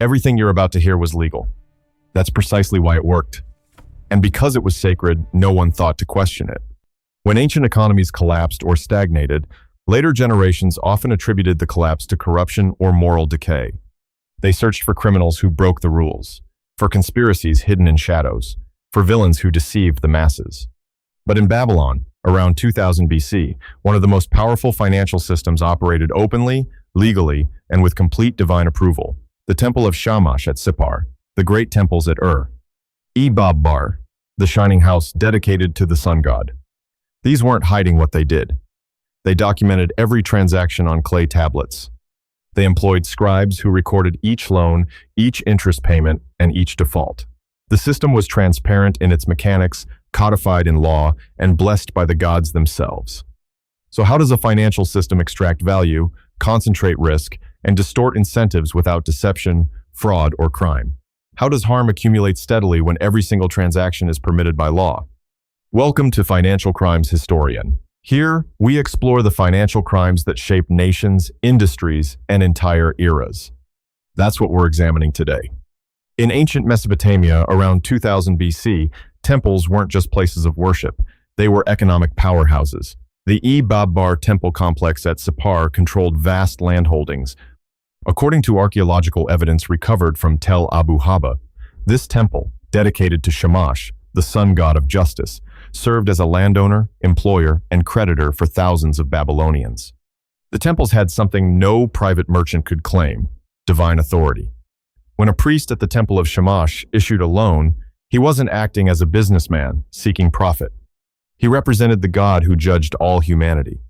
Everything you're about to hear was legal. That's precisely why it worked. And because it was sacred, no one thought to question it. When ancient economies collapsed or stagnated, later generations often attributed the collapse to corruption or moral decay. They searched for criminals who broke the rules, for conspiracies hidden in shadows, for villains who deceived the masses. But in Babylon, around 2000 BC, one of the most powerful financial systems operated openly, legally, and with complete divine approval: the Temple of Shamash at Sippar, the great temples at Babbar, the shining house dedicated to the sun god. These weren't hiding what they did. They documented every transaction on clay tablets. They employed scribes who recorded each loan, each interest payment, and each default. The system was transparent in its mechanics, codified in law, and blessed by the gods themselves. So how does a financial system extract value, concentrate risk, and distort incentives without deception, fraud, or crime? How does harm accumulate steadily when every single transaction is permitted by law? Welcome to Financial Crimes Historian. Here, we explore the financial crimes that shape nations, industries, and entire eras. That's what we're examining today. In ancient Mesopotamia, around 2000 BC, temples weren't just places of worship. They were economic powerhouses. The Babbar temple complex at Sippar controlled vast landholdings. According to archaeological evidence recovered from Tel Abu Haba, this temple, dedicated to Shamash, the sun god of justice, served as a landowner, employer, and creditor for thousands of Babylonians. The temples had something no private merchant could claim: divine authority. When a priest at the Temple of Shamash issued a loan, he wasn't acting as a businessman seeking profit. He represented the god who judged all humanity.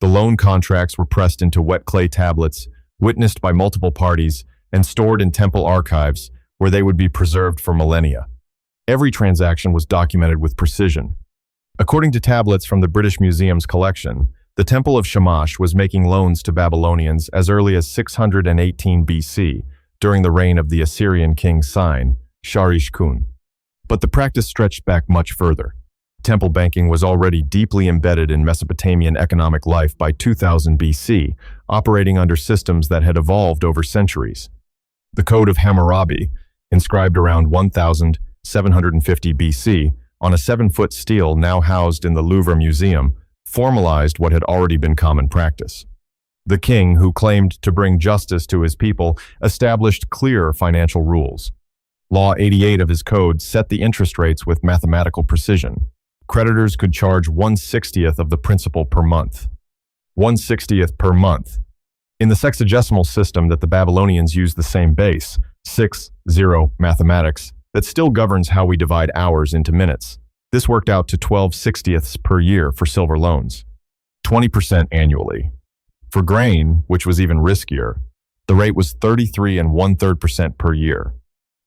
The loan contracts were pressed into wet clay tablets, witnessed by multiple parties, and stored in temple archives, where they would be preserved for millennia. Every transaction was documented with precision. According to tablets from the British Museum's collection, the Temple of Shamash was making loans to Babylonians as early as 618 BC, during the reign of the Assyrian king Sin, Sharish-Kun. But the practice stretched back much further. Temple banking was already deeply embedded in Mesopotamian economic life by 2000 BC, operating under systems that had evolved over centuries. The Code of Hammurabi, inscribed around 1750 BC on a 7-foot stele now housed in the Louvre Museum, formalized what had already been common practice. The king, who claimed to bring justice to his people, established clear financial rules. Law 88 of his code set the interest rates with mathematical precision. Creditors could charge 1/60th of the principal per month. 1/60th per month. In the sexagesimal system that the Babylonians used the same base, 6-0 mathematics, that still governs how we divide hours into minutes. This worked out to 12/60ths per year for silver loans, 20% annually. For grain, which was even riskier, the rate was 33 1/3% per year.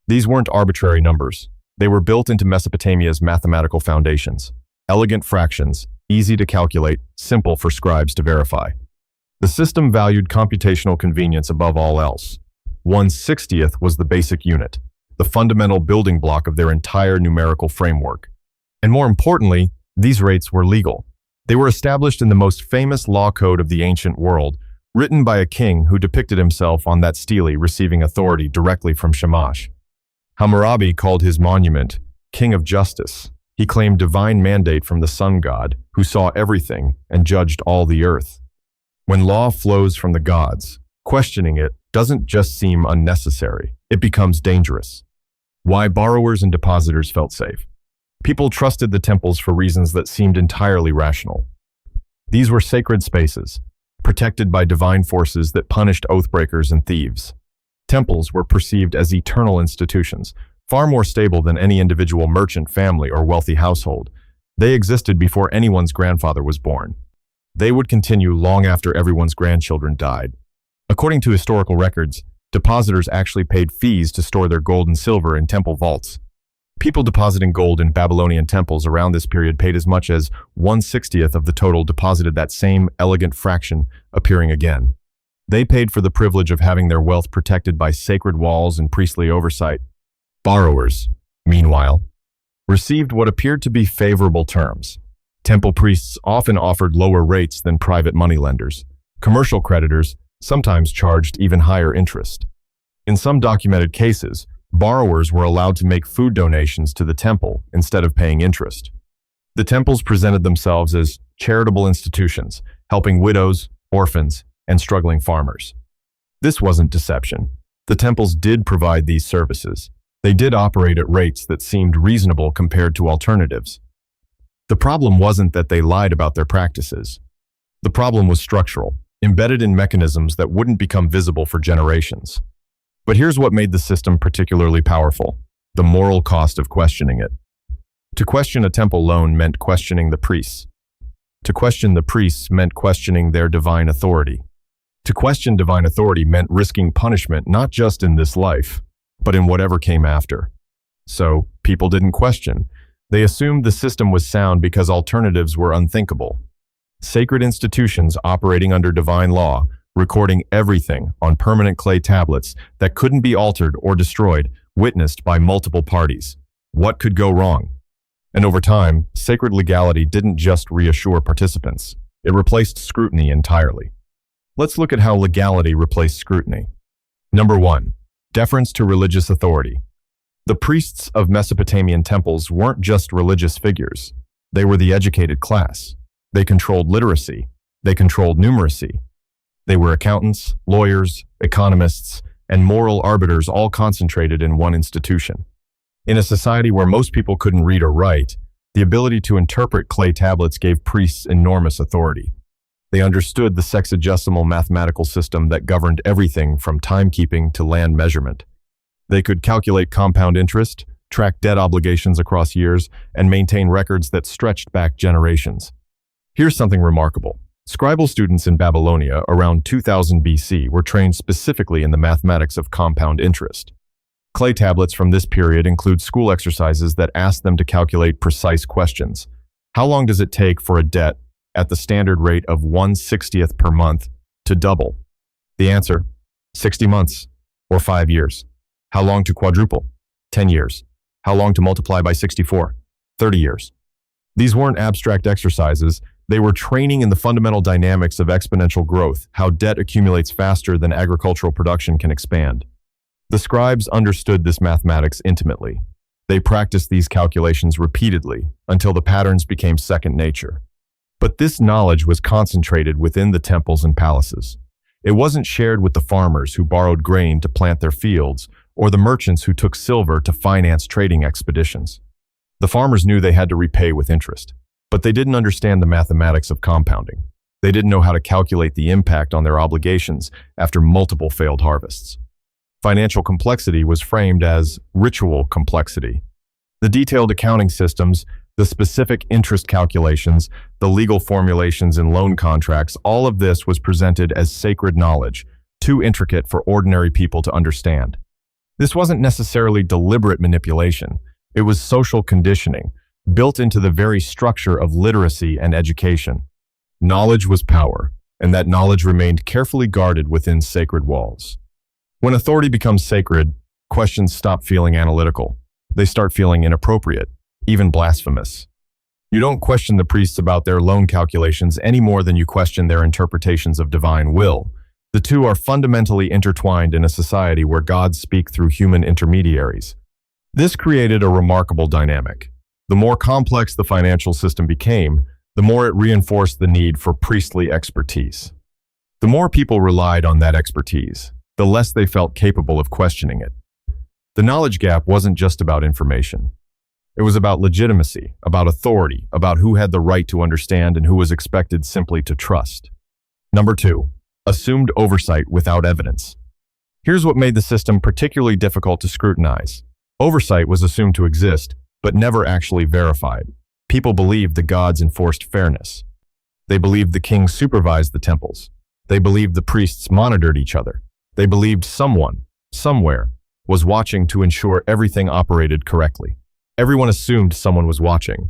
These weren't arbitrary numbers. They were built into Mesopotamia's mathematical foundations. Elegant fractions, easy to calculate, simple for scribes to verify. The system valued computational convenience above all else. 1/60th was the basic unit, the fundamental building block of their entire numerical framework. And more importantly, these rates were legal. They were established in the most famous law code of the ancient world, written by a king who depicted himself on that stele receiving authority directly from Shamash. Hammurabi called his monument King of Justice. He claimed divine mandate from the sun god, who saw everything and judged all the earth. When law flows from the gods, questioning it doesn't just seem unnecessary, it becomes dangerous. Why borrowers and depositors felt safe. People trusted the temples for reasons that seemed entirely rational. These were sacred spaces, protected by divine forces that punished oathbreakers and thieves. Temples were perceived as eternal institutions, far more stable than any individual merchant family or wealthy household. They existed before anyone's grandfather was born. They would continue long after everyone's grandchildren died. According to historical records, depositors actually paid fees to store their gold and silver in temple vaults. People depositing gold in Babylonian temples around this period paid as much as 1/60th of the total deposited, that same elegant fraction appearing again. They paid for the privilege of having their wealth protected by sacred walls and priestly oversight. Borrowers, meanwhile, received what appeared to be favorable terms. Temple priests often offered lower rates than private moneylenders. Commercial creditors sometimes charged even higher interest. In some documented cases, borrowers were allowed to make food donations to the temple instead of paying interest. The temples presented themselves as charitable institutions, helping widows, orphans, and struggling farmers. This wasn't deception. The temples did provide these services. They did operate at rates that seemed reasonable compared to alternatives. The problem wasn't that they lied about their practices. The problem was structural, embedded in mechanisms that wouldn't become visible for generations. But here's what made the system particularly powerful: the moral cost of questioning it. To question a temple loan meant questioning the priests. To question the priests meant questioning their divine authority. To question divine authority meant risking punishment not just in this life, but in whatever came after. So, people didn't question. They assumed the system was sound because alternatives were unthinkable. Sacred institutions operating under divine law, recording everything on permanent clay tablets that couldn't be altered or destroyed, witnessed by multiple parties. What could go wrong? And over time, sacred legality didn't just reassure participants. It replaced scrutiny entirely. Let's look at how legality replaced scrutiny. Number 1. Deference to religious authority. The priests of Mesopotamian temples weren't just religious figures. They were the educated class. They controlled literacy. They controlled numeracy. They were accountants, lawyers, economists, and moral arbiters all concentrated in one institution. In a society where most people couldn't read or write, the ability to interpret clay tablets gave priests enormous authority. They understood the sexagesimal mathematical system that governed everything from timekeeping to land measurement. They could calculate compound interest, track debt obligations across years, and maintain records that stretched back generations. Here's something remarkable. Scribal students in Babylonia around 2000 BC were trained specifically in the mathematics of compound interest. Clay tablets from this period include school exercises that ask them to calculate precise questions. How long does it take for a debt at the standard rate of 1/60th per month to double? The answer: 60 months or 5 years. How long to quadruple? 10 years. How long to multiply by 64? 30 years. These weren't abstract exercises. They were training in the fundamental dynamics of exponential growth, how debt accumulates faster than agricultural production can expand. The scribes understood this mathematics intimately. They practiced these calculations repeatedly until the patterns became second nature. But this knowledge was concentrated within the temples and palaces. It wasn't shared with the farmers who borrowed grain to plant their fields, or the merchants who took silver to finance trading expeditions. The farmers knew they had to repay with interest, but they didn't understand the mathematics of compounding. They didn't know how to calculate the impact on their obligations after multiple failed harvests. Financial complexity was framed as ritual complexity. The detailed accounting systems, the specific interest calculations, the legal formulations in loan contracts, all of this was presented as sacred knowledge, too intricate for ordinary people to understand. This wasn't necessarily deliberate manipulation. It was social conditioning, built into the very structure of literacy and education. Knowledge was power, and that knowledge remained carefully guarded within sacred walls. When authority becomes sacred, questions stop feeling analytical. They start feeling inappropriate, even blasphemous. You don't question the priests about their loan calculations any more than you question their interpretations of divine will. The two are fundamentally intertwined in a society where gods speak through human intermediaries. This created a remarkable dynamic. The more complex the financial system became, the more it reinforced the need for priestly expertise. The more people relied on that expertise, the less they felt capable of questioning it. The knowledge gap wasn't just about information. It was about legitimacy, about authority, about who had the right to understand and who was expected simply to trust. Number 2, assumed oversight without evidence. Here's what made the system particularly difficult to scrutinize. Oversight was assumed to exist, but never actually verified. People believed the gods enforced fairness. They believed the king supervised the temples. They believed the priests monitored each other. They believed someone, somewhere, was watching to ensure everything operated correctly. Everyone assumed someone was watching.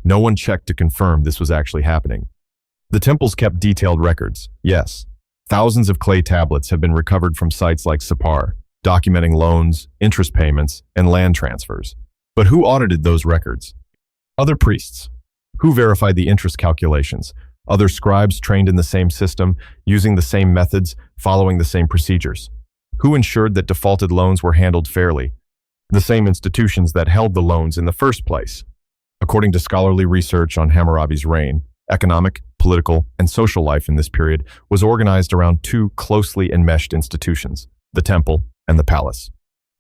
No one checked to confirm this was actually happening. The temples kept detailed records, yes. Thousands of clay tablets have been recovered from sites like Sippar, documenting loans, interest payments, and land transfers. But who audited those records? Other priests. Who verified the interest calculations? Other scribes trained in the same system, using the same methods, following the same procedures. Who ensured that defaulted loans were handled fairly? The same institutions that held the loans in the first place. According to scholarly research on Hammurabi's reign, economic, political, and social life in this period was organized around two closely enmeshed institutions, the temple and the palace.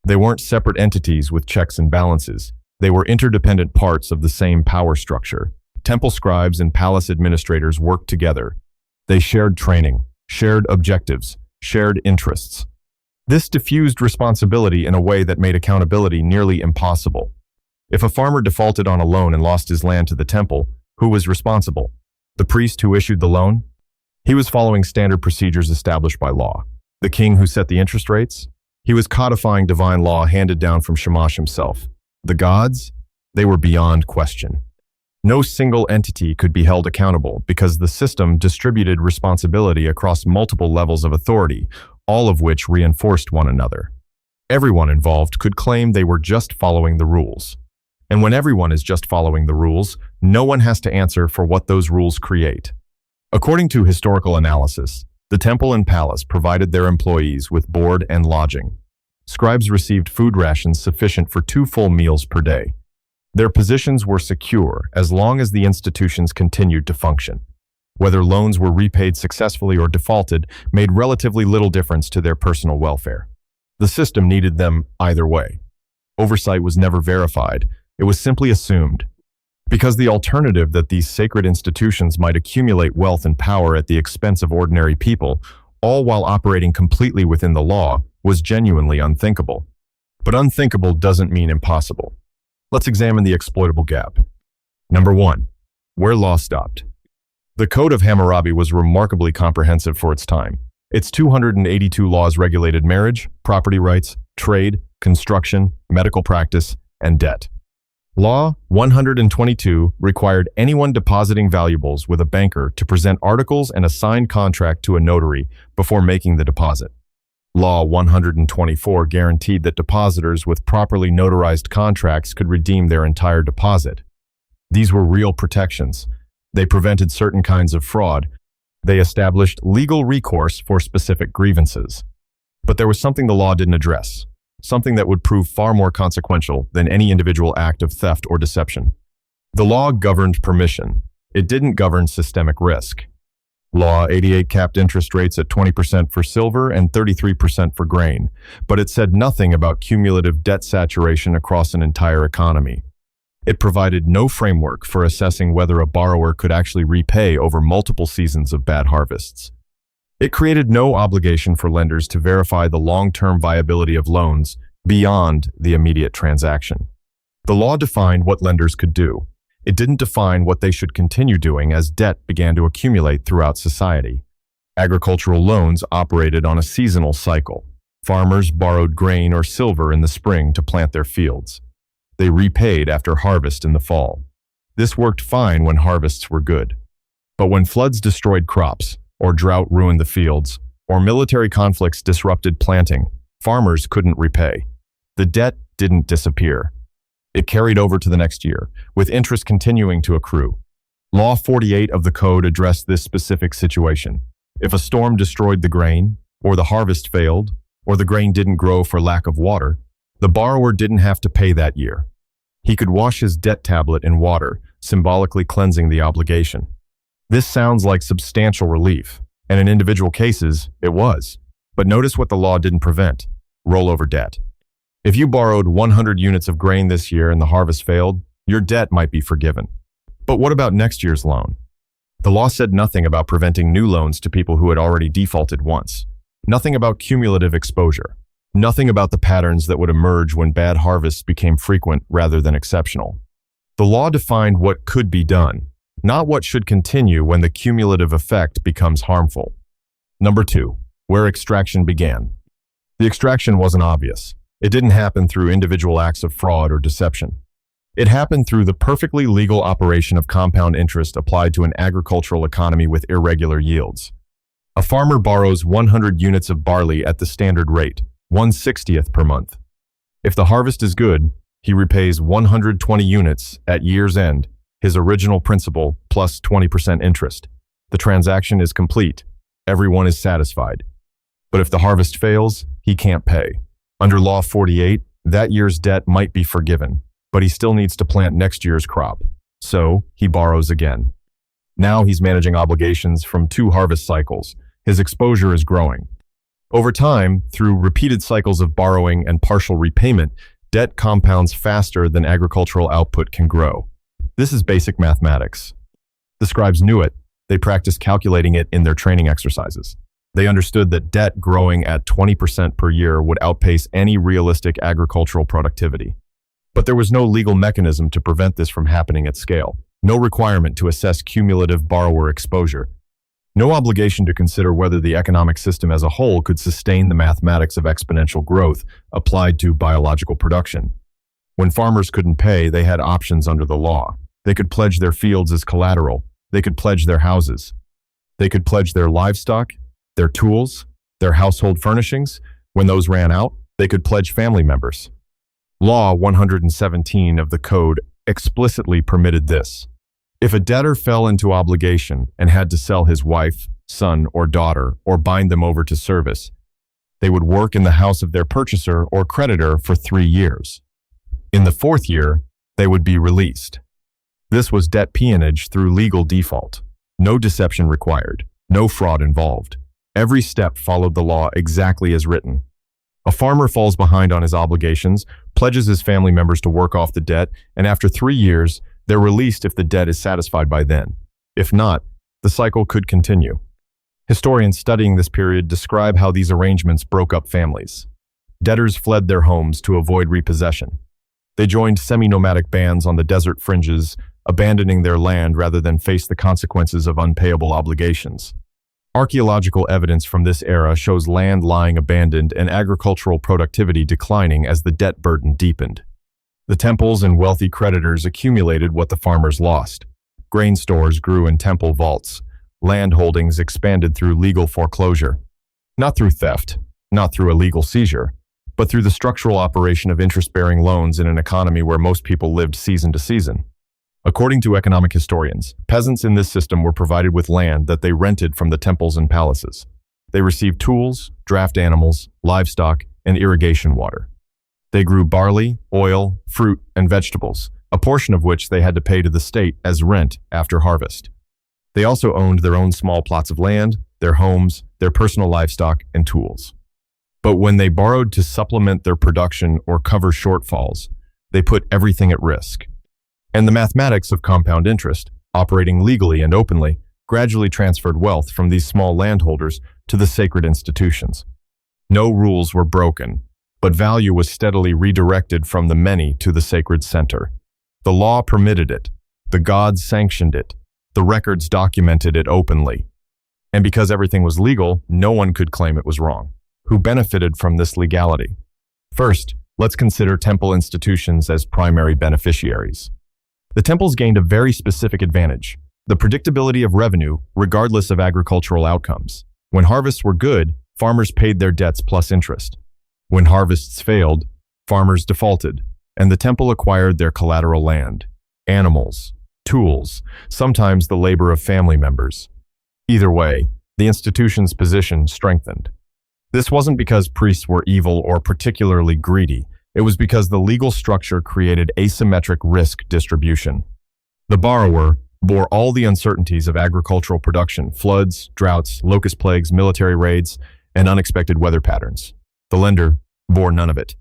They weren't separate entities with checks and balances. They were interdependent parts of the same power structure. Temple scribes and palace administrators worked together. They shared training, shared objectives, shared interests. This diffused responsibility in a way that made accountability nearly impossible. If a farmer defaulted on a loan and lost his land to the temple, who was responsible? The priest who issued the loan? He was following standard procedures established by law. The king who set the interest rates? He was codifying divine law handed down from Shamash himself. The gods? They were beyond question. No single entity could be held accountable because the system distributed responsibility across multiple levels of authority, all of which reinforced one another. Everyone involved could claim they were just following the rules. And when everyone is just following the rules, no one has to answer for what those rules create. According to historical analysis, the temple and palace provided their employees with board and lodging. Scribes received food rations sufficient for 2 full meals per day. Their positions were secure as long as the institutions continued to function. Whether loans were repaid successfully or defaulted made relatively little difference to their personal welfare. The system needed them either way. Oversight was never verified. It was simply assumed. Because the alternative that these sacred institutions might accumulate wealth and power at the expense of ordinary people, all while operating completely within the law, was genuinely unthinkable. But unthinkable doesn't mean impossible. Let's examine the exploitable gap. Number 1. Where law stopped. The Code of Hammurabi was remarkably comprehensive for its time. Its 282 laws regulated marriage, property rights, trade, construction, medical practice, and debt. Law 122 required anyone depositing valuables with a banker to present articles and a signed contract to a notary before making the deposit. Law 124 guaranteed that depositors with properly notarized contracts could redeem their entire deposit. These were real protections. They prevented certain kinds of fraud. They established legal recourse for specific grievances. But there was something the law didn't address, something that would prove far more consequential than any individual act of theft or deception. The law governed permission. It didn't govern systemic risk. Law 88 capped interest rates at 20% for silver and 33% for grain, but it said nothing about cumulative debt saturation across an entire economy. It provided no framework for assessing whether a borrower could actually repay over multiple seasons of bad harvests. It created no obligation for lenders to verify the long-term viability of loans beyond the immediate transaction. The law defined what lenders could do. It didn't define what they should continue doing as debt began to accumulate throughout society. Agricultural loans operated on a seasonal cycle. Farmers borrowed grain or silver in the spring to plant their fields. They repaid after harvest in the fall. This worked fine when harvests were good. But when floods destroyed crops, or drought ruined the fields, or military conflicts disrupted planting, farmers couldn't repay. The debt didn't disappear. It carried over to the next year, with interest continuing to accrue. Law 48 of the Code addressed this specific situation. If a storm destroyed the grain, or the harvest failed, or the grain didn't grow for lack of water, the borrower didn't have to pay that year. He could wash his debt tablet in water, symbolically cleansing the obligation. This sounds like substantial relief, and in individual cases, it was. But notice what the law didn't prevent: rollover debt. If you borrowed 100 units of grain this year and the harvest failed, your debt might be forgiven. But what about next year's loan? The law said nothing about preventing new loans to people who had already defaulted once. Nothing about cumulative exposure. Nothing about the patterns that would emerge when bad harvests became frequent rather than exceptional. The law defined what could be done, not what should continue when the cumulative effect becomes harmful. Number 2, where extraction began. The extraction wasn't obvious. It didn't happen through individual acts of fraud or deception. It happened through the perfectly legal operation of compound interest applied to an agricultural economy with irregular yields. A farmer borrows 100 units of barley at the standard rate, 1/60th per month. If the harvest is good, he repays 120 units at year's end, his original principal plus 20% interest. The transaction is complete. Everyone is satisfied. But if the harvest fails, he can't pay. Under Law 48, that year's debt might be forgiven, but he still needs to plant next year's crop. So he borrows again. Now he's managing obligations from 2 harvest cycles. His exposure is growing. Over time, through repeated cycles of borrowing and partial repayment, debt compounds faster than agricultural output can grow. This is basic mathematics. The scribes knew it. They practiced calculating it in their training exercises. They understood that debt growing at 20% per year would outpace any realistic agricultural productivity. But there was no legal mechanism to prevent this from happening at scale. No requirement to assess cumulative borrower exposure. No obligation to consider whether the economic system as a whole could sustain the mathematics of exponential growth applied to biological production. When farmers couldn't pay, they had options under the law. They could pledge their fields as collateral. They could pledge their houses. They could pledge their livestock, their tools, their household furnishings. When those ran out, they could pledge family members. Law 117 of the Code explicitly permitted this. If a debtor fell into obligation and had to sell his wife, son, or daughter, or bind them over to service, they would work in the house of their purchaser or creditor for 3 years. In the 4th year, they would be released. This was debt peonage through legal default. No deception required, no fraud involved. Every step followed the law exactly as written. A farmer falls behind on his obligations, pledges his family members to work off the debt, and after 3 years, they're released if the debt is satisfied by then. If not, the cycle could continue. Historians studying this period describe how these arrangements broke up families. Debtors fled their homes to avoid repossession. They joined semi-nomadic bands on the desert fringes, abandoning their land rather than face the consequences of unpayable obligations. Archaeological evidence from this era shows land lying abandoned and agricultural productivity declining as the debt burden deepened. The temples and wealthy creditors accumulated what the farmers lost. Grain stores grew in temple vaults. Land holdings expanded through legal foreclosure. Not through theft, not through illegal seizure, but through the structural operation of interest-bearing loans in an economy where most people lived season to season. According to economic historians, peasants in this system were provided with land that they rented from the temples and palaces. They received tools, draft animals, livestock, and irrigation water. They grew barley, oil, fruit, and vegetables, a portion of which they had to pay to the state as rent after harvest. They also owned their own small plots of land, their homes, their personal livestock, and tools. But when they borrowed to supplement their production or cover shortfalls, they put everything at risk. And the mathematics of compound interest, operating legally and openly, gradually transferred wealth from these small landholders to the sacred institutions. No rules were broken, but value was steadily redirected from the many to the sacred center. The law permitted it. The gods sanctioned it. The records documented it openly. And because everything was legal, no one could claim it was wrong. Who benefited from this legality? First, let's consider temple institutions as primary beneficiaries. The temples gained a very specific advantage: the predictability of revenue, regardless of agricultural outcomes. When harvests were good, farmers paid their debts plus interest. When harvests failed, farmers defaulted, and the temple acquired their collateral land, animals, tools, sometimes the labor of family members. Either way, the institution's position strengthened. This wasn't because priests were evil or particularly greedy. It was because the legal structure created asymmetric risk distribution. The borrower bore all the uncertainties of agricultural production: floods, droughts, locust plagues, military raids, and unexpected weather patterns. The lender bore none of it.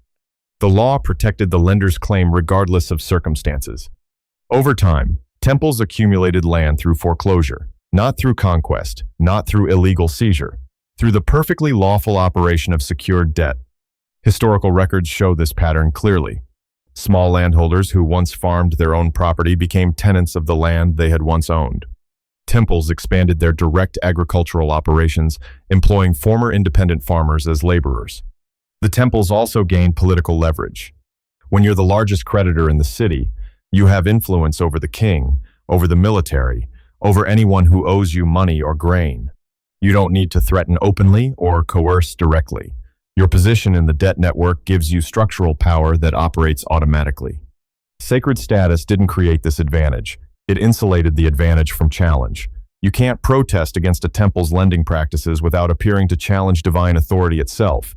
The law protected the lender's claim regardless of circumstances. Over time, temples accumulated land through foreclosure, not through conquest, not through illegal seizure, through the perfectly lawful operation of secured debt. Historical records show this pattern clearly. Small landholders who once farmed their own property became tenants of the land they had once owned. Temples expanded their direct agricultural operations, employing former independent farmers as laborers. The temples also gained political leverage. When you're the largest creditor in the city, you have influence over the king, over the military, over anyone who owes you money or grain. You don't need to threaten openly or coerce directly. Your position in the debt network gives you structural power that operates automatically. Sacred status didn't create this advantage. It insulated the advantage from challenge. You can't protest against a temple's lending practices without appearing to challenge divine authority itself.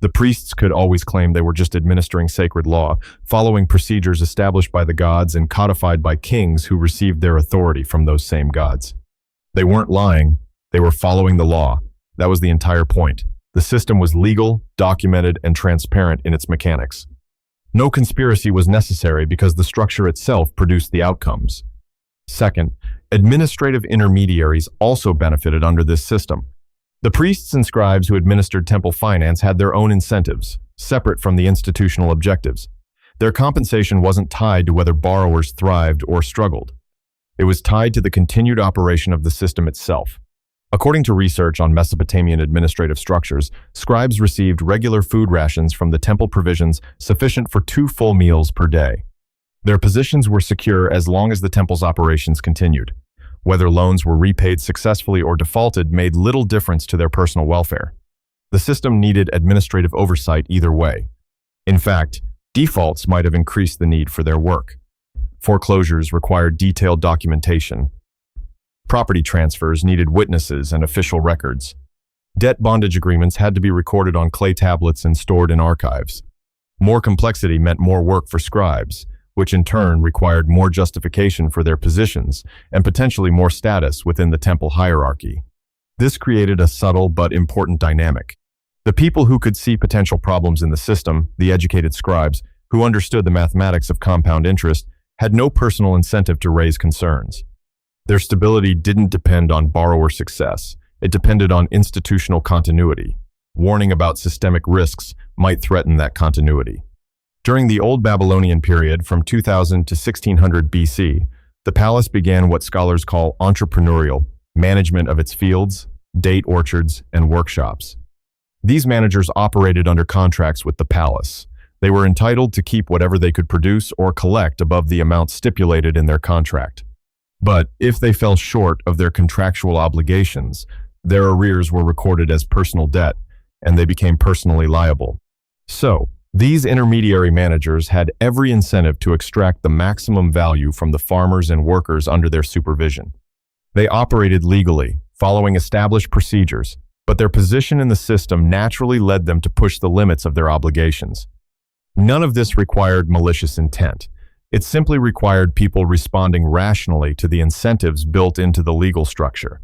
The priests could always claim they were just administering sacred law, following procedures established by the gods and codified by kings who received their authority from those same gods. They weren't lying, they were following the law. That was the entire point. The system was legal, documented, and transparent in its mechanics. No conspiracy was necessary because the structure itself produced the outcomes. Second, administrative intermediaries also benefited under this system. The priests and scribes who administered temple finance had their own incentives, separate from the institutional objectives. Their compensation wasn't tied to whether borrowers thrived or struggled. It was tied to the continued operation of the system itself. According to research on Mesopotamian administrative structures, scribes received regular food rations from the temple provisions sufficient for 2 full meals per day. Their positions were secure as long as the temple's operations continued. Whether loans were repaid successfully or defaulted made little difference to their personal welfare. The system needed administrative oversight either way. In fact, defaults might have increased the need for their work. Foreclosures required detailed documentation. Property transfers needed witnesses and official records. Debt bondage agreements had to be recorded on clay tablets and stored in archives. More complexity meant more work for scribes, which in turn required more justification for their positions and potentially more status within the temple hierarchy. This created a subtle but important dynamic. The people who could see potential problems in the system, the educated scribes, who understood the mathematics of compound interest, had no personal incentive to raise concerns. Their stability didn't depend on borrower success. It depended on institutional continuity. Warning about systemic risks might threaten that continuity. During the Old Babylonian period from 2000 to 1600 BC, the palace began what scholars call entrepreneurial management of its fields, date orchards, and workshops. These managers operated under contracts with the palace. They were entitled to keep whatever they could produce or collect above the amount stipulated in their contract. But if they fell short of their contractual obligations, their arrears were recorded as personal debt, and they became personally liable. So, these intermediary managers had every incentive to extract the maximum value from the farmers and workers under their supervision. They operated legally, following established procedures, but their position in the system naturally led them to push the limits of their obligations. None of this required malicious intent. It simply required people responding rationally to the incentives built into the legal structure.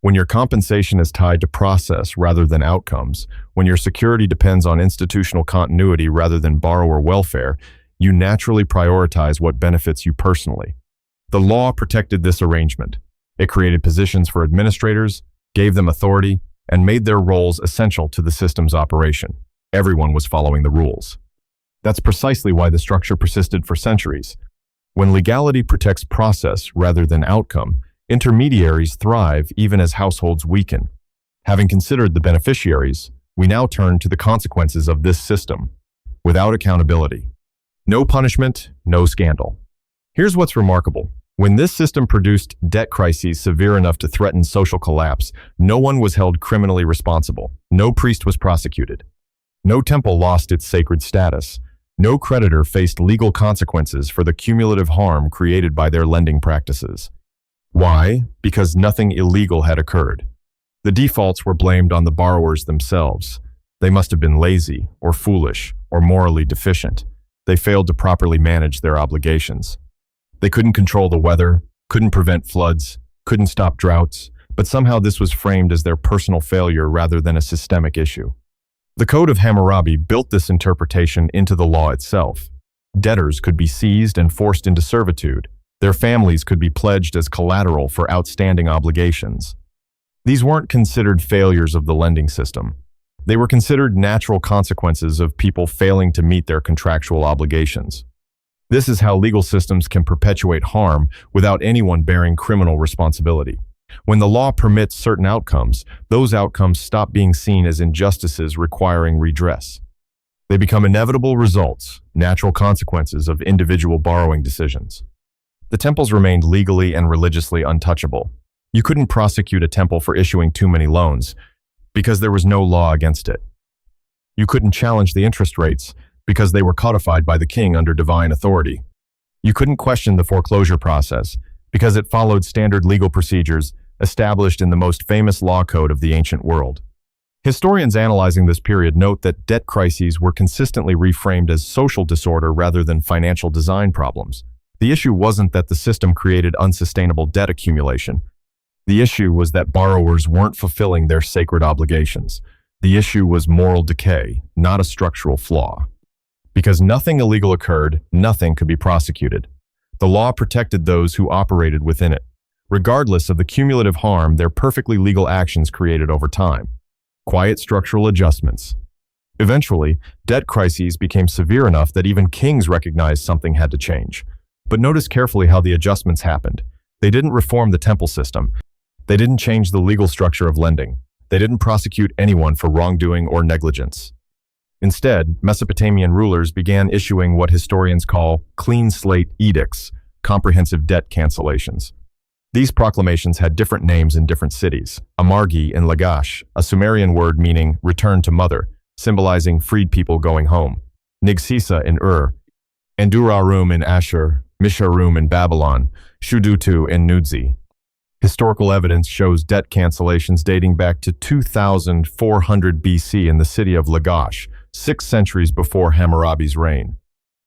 When your compensation is tied to process rather than outcomes, when your security depends on institutional continuity rather than borrower welfare, you naturally prioritize what benefits you personally. The law protected this arrangement. It created positions for administrators, gave them authority, and made their roles essential to the system's operation. Everyone was following the rules. That's precisely why the structure persisted for centuries. When legality protects process rather than outcome, intermediaries thrive even as households weaken. Having considered the beneficiaries, we now turn to the consequences of this system. Without accountability. No punishment, no scandal. Here's what's remarkable. When this system produced debt crises severe enough to threaten social collapse, no one was held criminally responsible. No priest was prosecuted. No temple lost its sacred status. No creditor faced legal consequences for the cumulative harm created by their lending practices. Why? Because nothing illegal had occurred. The defaults were blamed on the borrowers themselves. They must have been lazy, or foolish, or morally deficient. They failed to properly manage their obligations. They couldn't control the weather, couldn't prevent floods, couldn't stop droughts, but somehow this was framed as their personal failure rather than a systemic issue. The Code of Hammurabi built this interpretation into the law itself. Debtors could be seized and forced into servitude. Their families could be pledged as collateral for outstanding obligations. These weren't considered failures of the lending system. They were considered natural consequences of people failing to meet their contractual obligations. This is how legal systems can perpetuate harm without anyone bearing criminal responsibility. When the law permits certain outcomes, those outcomes stop being seen as injustices requiring redress. They become inevitable results, natural consequences of individual borrowing decisions. The temples remained legally and religiously untouchable. You couldn't prosecute a temple for issuing too many loans because there was no law against it. You couldn't challenge the interest rates because they were codified by the king under divine authority. You couldn't question the foreclosure process because it followed standard legal procedures established in the most famous law code of the ancient world. Historians analyzing this period note that debt crises were consistently reframed as social disorder rather than financial design problems. The issue wasn't that the system created unsustainable debt accumulation. The issue was that borrowers weren't fulfilling their sacred obligations. The issue was moral decay, not a structural flaw. Because nothing illegal occurred, nothing could be prosecuted. The law protected those who operated within it, regardless of the cumulative harm their perfectly legal actions created over time. Quiet structural adjustments. Eventually, debt crises became severe enough that even kings recognized something had to change. But notice carefully how the adjustments happened. They didn't reform the temple system. They didn't change the legal structure of lending. They didn't prosecute anyone for wrongdoing or negligence. Instead, Mesopotamian rulers began issuing what historians call clean slate edicts, comprehensive debt cancellations. These proclamations had different names in different cities. Amargi in Lagash, a Sumerian word meaning return to mother, symbolizing freed people going home. Nigsisa in Ur, Endurarum in Ashur, Misharum in Babylon, Shudutu in Nudzi. Historical evidence shows debt cancellations dating back to 2400 BC in the city of Lagash, 6 centuries before Hammurabi's reign.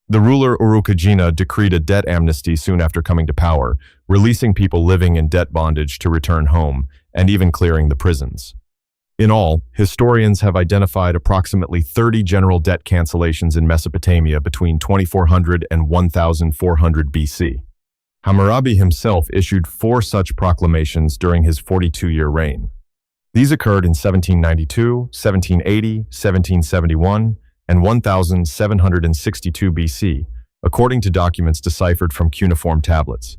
The ruler Urukagina decreed a debt amnesty soon after coming to power, releasing people living in debt bondage to return home, and even clearing the prisons. In all, historians have identified approximately 30 general debt cancellations in Mesopotamia between 2400 and 1400 BC. Hammurabi himself issued 4 such proclamations during his 42-year reign. These occurred in 1792, 1780, 1771, and 1762 BC, according to documents deciphered from cuneiform tablets.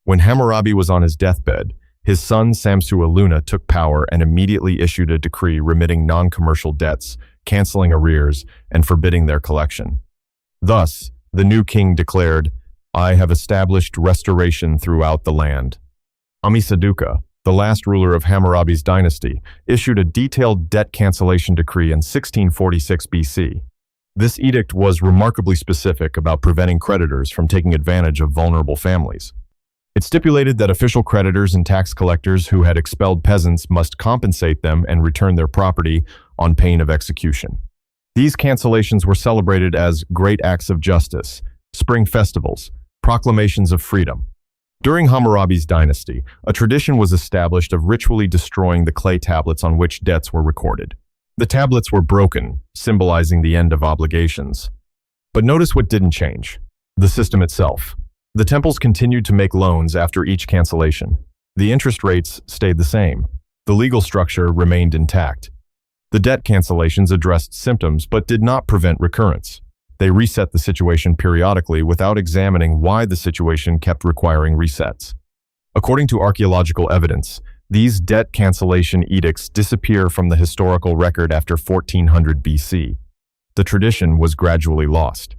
When Hammurabi was on his deathbed, his son Samsu-Iluna took power and immediately issued a decree remitting non-commercial debts, canceling arrears, and forbidding their collection. Thus, the new king declared, "I have established restoration throughout the land." Ammisaduqa, the last ruler of Hammurabi's dynasty, issued a detailed debt cancellation decree in 1646 BC. This edict was remarkably specific about preventing creditors from taking advantage of vulnerable families. It stipulated that official creditors and tax collectors who had expelled peasants must compensate them and return their property on pain of execution. These cancellations were celebrated as great acts of justice, spring festivals, proclamations of freedom. During Hammurabi's dynasty, a tradition was established of ritually destroying the clay tablets on which debts were recorded. The tablets were broken, symbolizing the end of obligations. But notice what didn't change: the system itself. The temples continued to make loans after each cancellation. The interest rates stayed the same. The legal structure remained intact. The debt cancellations addressed symptoms but did not prevent recurrence. They reset the situation periodically without examining why the situation kept requiring resets. According to archaeological evidence, these debt cancellation edicts disappear from the historical record after 1400 BC. The tradition was gradually lost.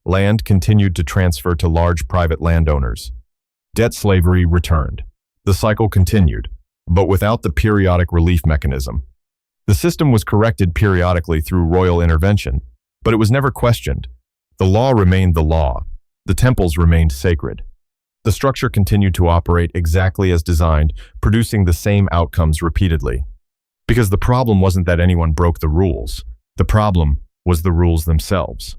Land continued to transfer to large private landowners. Debt slavery returned. The cycle continued, but without the periodic relief mechanism. The system was corrected periodically through royal intervention, but it was never questioned. The law remained the law. The temples remained sacred. The structure continued to operate exactly as designed, producing the same outcomes repeatedly. Because the problem wasn't that anyone broke the rules. The problem was the rules themselves.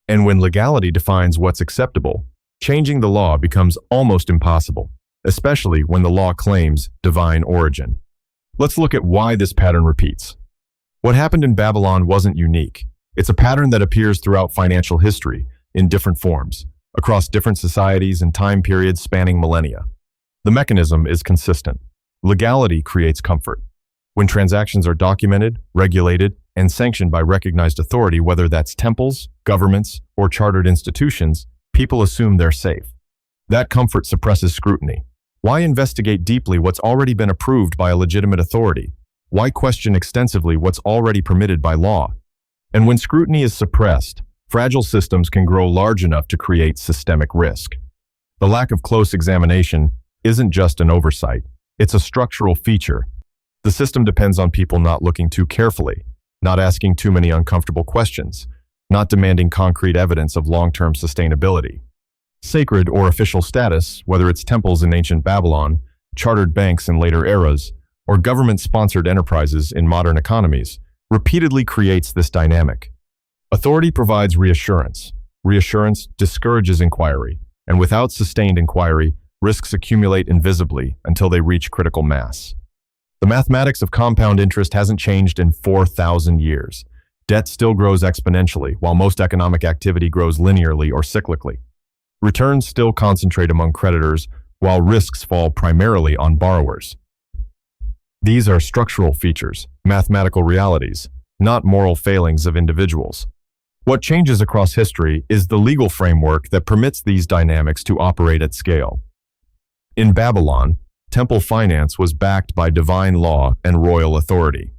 And when legality defines what's acceptable, changing the law becomes almost impossible, especially when the law claims divine origin. Let's look at why this pattern repeats. What happened in Babylon wasn't unique. It's a pattern that appears throughout financial history in different forms, across different societies and time periods spanning millennia. The mechanism is consistent. Legality creates comfort. When transactions are documented, regulated, and sanctioned by recognized authority, whether that's temples, governments, or chartered institutions, people assume they're safe. That comfort suppresses scrutiny. Why investigate deeply what's already been approved by a legitimate authority? Why question extensively what's already permitted by law? And when scrutiny is suppressed, fragile systems can grow large enough to create systemic risk. The lack of close examination isn't just an oversight, it's a structural feature. The system depends on people not looking too carefully, not asking too many uncomfortable questions, not demanding concrete evidence of long-term sustainability. Sacred or official status, whether it's temples in ancient Babylon, chartered banks in later eras, or government-sponsored enterprises in modern economies, repeatedly creates this dynamic. Authority provides reassurance. Reassurance discourages inquiry, and without sustained inquiry, risks accumulate invisibly until they reach critical mass. The mathematics of compound interest hasn't changed in 4,000 years. Debt still grows exponentially, while most economic activity grows linearly or cyclically. Returns still concentrate among creditors, while risks fall primarily on borrowers. These are structural features, mathematical realities, not moral failings of individuals. What changes across history is the legal framework that permits these dynamics to operate at scale. In Babylon, temple finance was backed by divine law and royal authority.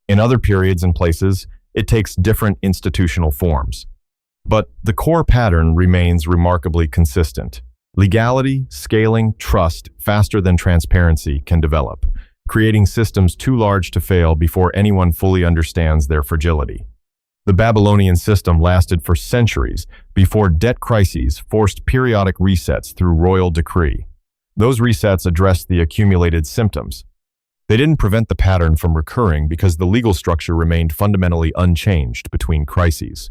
In other periods and places, it takes different institutional forms. But the core pattern remains remarkably consistent. Legality, scaling, trust, faster than transparency can develop, creating systems too large to fail before anyone fully understands their fragility. The Babylonian system lasted for centuries before debt crises forced periodic resets through royal decree. Those resets addressed the accumulated symptoms. They didn't prevent the pattern from recurring because the legal structure remained fundamentally unchanged between crises.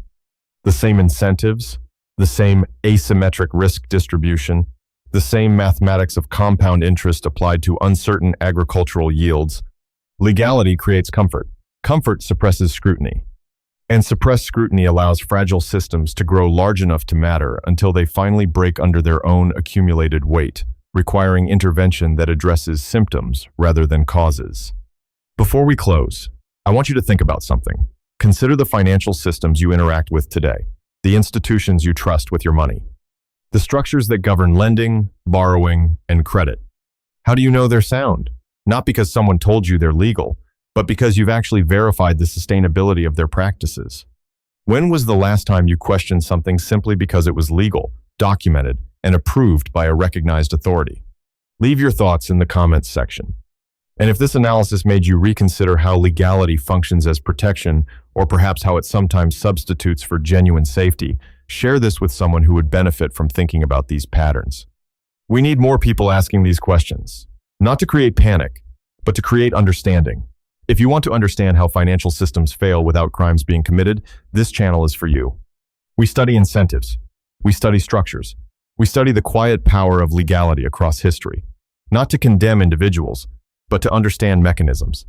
The same incentives, the same asymmetric risk distribution, the same mathematics of compound interest applied to uncertain agricultural yields. Legality creates comfort. Comfort suppresses scrutiny. And suppressed scrutiny allows fragile systems to grow large enough to matter until they finally break under their own accumulated weight, requiring intervention that addresses symptoms rather than causes. Before we close, I want you to think about something. Consider the financial systems you interact with today, the institutions you trust with your money, the structures that govern lending, borrowing, and credit. How do you know they're sound? Not because someone told you they're legal, but because you've actually verified the sustainability of their practices. When was the last time you questioned something simply because it was legal, documented, and approved by a recognized authority? Leave your thoughts in the comments section. And if this analysis made you reconsider how legality functions as protection, or perhaps how it sometimes substitutes for genuine safety, share this with someone who would benefit from thinking about these patterns. We need more people asking these questions, not to create panic, but to create understanding. If you want to understand how financial systems fail without crimes being committed, this channel is for you. We study incentives. We study structures. We study the quiet power of legality across history, not to condemn individuals, but to understand mechanisms.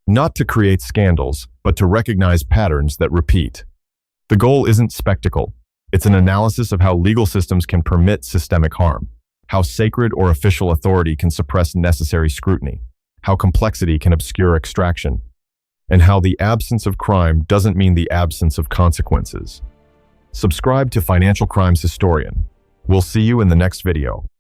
Not to create scandals, but to recognize patterns that repeat. The goal isn't spectacle. It's an analysis of how legal systems can permit systemic harm, how sacred or official authority can suppress necessary scrutiny, how complexity can obscure extraction, and how the absence of crime doesn't mean the absence of consequences. Subscribe to Financial Crimes Historian. We'll see you in the next video.